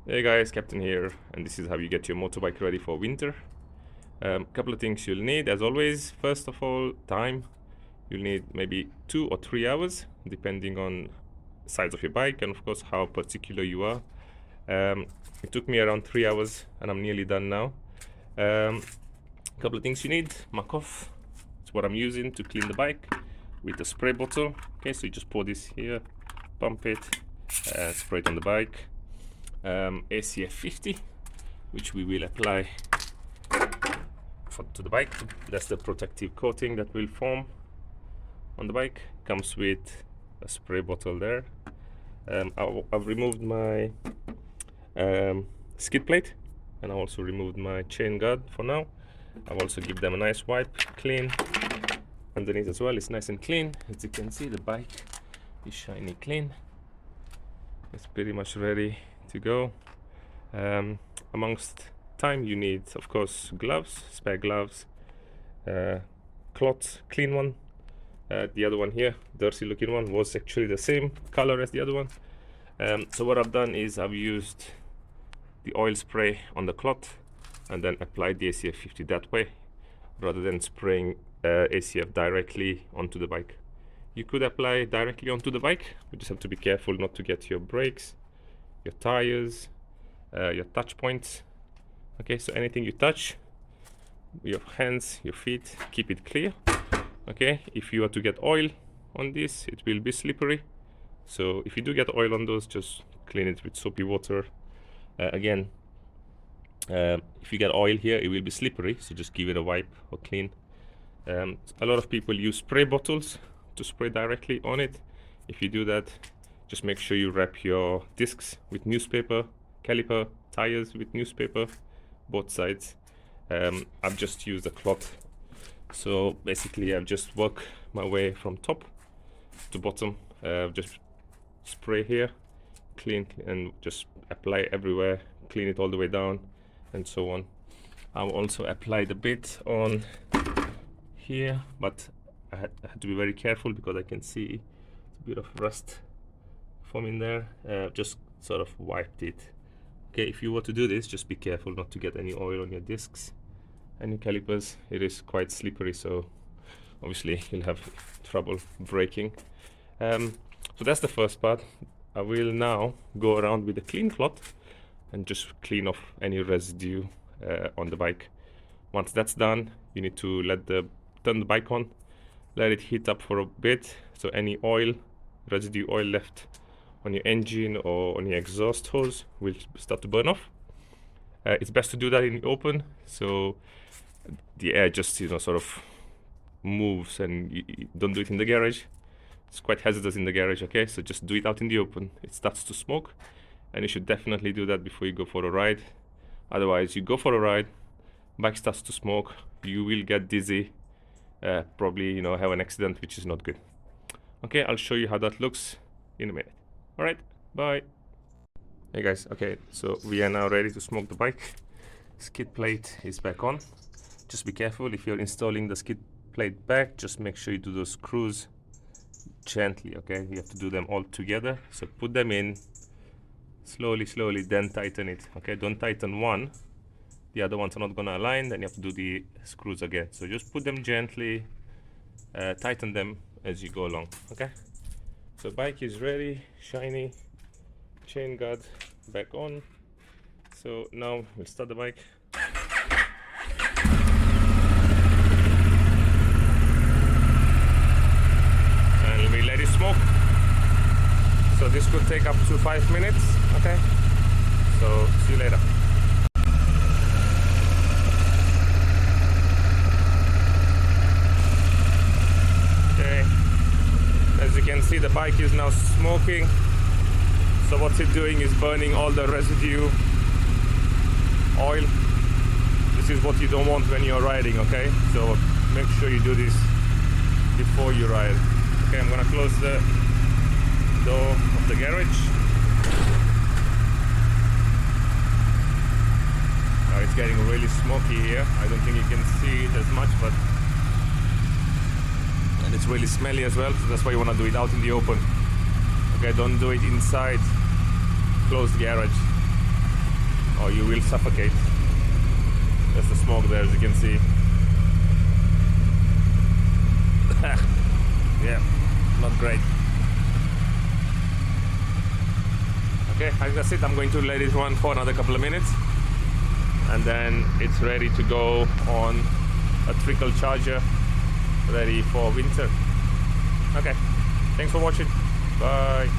Hey guys, Captain here, and this is how you get your motorbike ready for winter. Couple of things you'll need, as always. First of all, time. You'll need maybe 2 or 3 hours, depending on the size of your bike and of course how particular you are. It took me around 3 hours, and I'm nearly done now. Couple of things you need. Makov. It's what I'm using to clean the bike with a spray bottle. Okay, so you just pour this here, pump it, spray it on the bike. ACF 50, which we will apply to the bike. That's the protective coating that will form on the bike. Comes with a spray bottle there. I've removed my skid plate, and I also removed my chain guard for now. I'll also give them a nice wipe, clean underneath as well. It's nice and clean. As you can see, the bike is shiny clean. It's pretty much ready to go. Amongst time, you need of course gloves, spare gloves, cloth, clean one. The other one here, dirty looking one, was actually the same color as the other one. So what I've done is I've used the oil spray on the cloth and then applied the ACF 50 that way, rather than spraying ACF directly onto the bike. You could apply directly onto the bike, you just have to be careful not to get your brakes, your tires, your touch points. Okay, so anything you touch, your hands, your feet, keep it clear. Okay, if you are to get oil on this, it will be slippery. So if you do get oil on those, just clean it with soapy water. Again, if you get oil here, it will be slippery, so just give it a wipe or clean. A lot of people use spray bottles to spray directly on it. If you do that, just make sure you wrap your discs with newspaper, caliper, tires with newspaper, both sides. I've just used a cloth. So basically I've just worked my way from top to bottom. Just spray here, clean, and just apply everywhere, clean it all the way down, and so on. I've also applied a bit on here, but I had to be very careful because I can see a bit of rust forming there. Just sort of wiped it. Okay, if you were to do this, just be careful not to get any oil on your discs and your calipers. It is quite slippery, so obviously you'll have trouble braking. So that's the first part. I will now go around with a clean cloth and just clean off any residue on the bike. Once that's done, you need to turn the bike on, let it heat up for a bit, so any oil, residue oil left on your engine or on your exhaust hose will start to burn off. It's best to do that in the open, so the air just sort of moves, and you don't do it in the garage. It's quite hazardous in the garage. Okay, so just do it out in the open. It starts to smoke, and you should definitely do that before you go for a ride. Otherwise, you go for a ride, bike starts to smoke, you will get dizzy, probably have an accident, which is not good. Okay, I'll show you how that looks in a minute. All right, bye. Hey guys, okay, so we are now ready to smoke the bike. Skid plate is back on. Just be careful if you're installing the skid plate back. Just make sure you do those screws gently. Okay, you have to do them all together. So put them in slowly, then tighten it. Okay, don't tighten one, the other ones are not gonna align, then you have to do the screws again. So just put them gently, tighten them as you go along. Okay, so bike is ready, shiny, chain guard back on. So now we'll start the bike. And we let it smoke. So this could take up to 5 minutes. Okay, so see you later. Okay, as you can see, the bike is now smoking. So what it's doing is burning all the residue oil. This is what you don't want when you're riding. Okay, so make sure you do this before you ride. Okay, I'm gonna close the door of the garage. Now it's getting really smoky here. I don't think you can see it as much, but and it's really smelly as well, so that's why you want to do it out in the open. Okay, don't do it inside closed garage. or you will suffocate. There's the smoke there, as you can see. Yeah, not great. Okay, I think that's it. I'm going to let it run for another couple of minutes, and then it's ready to go on a trickle charger, ready for winter. Okay, thanks for watching. Bye.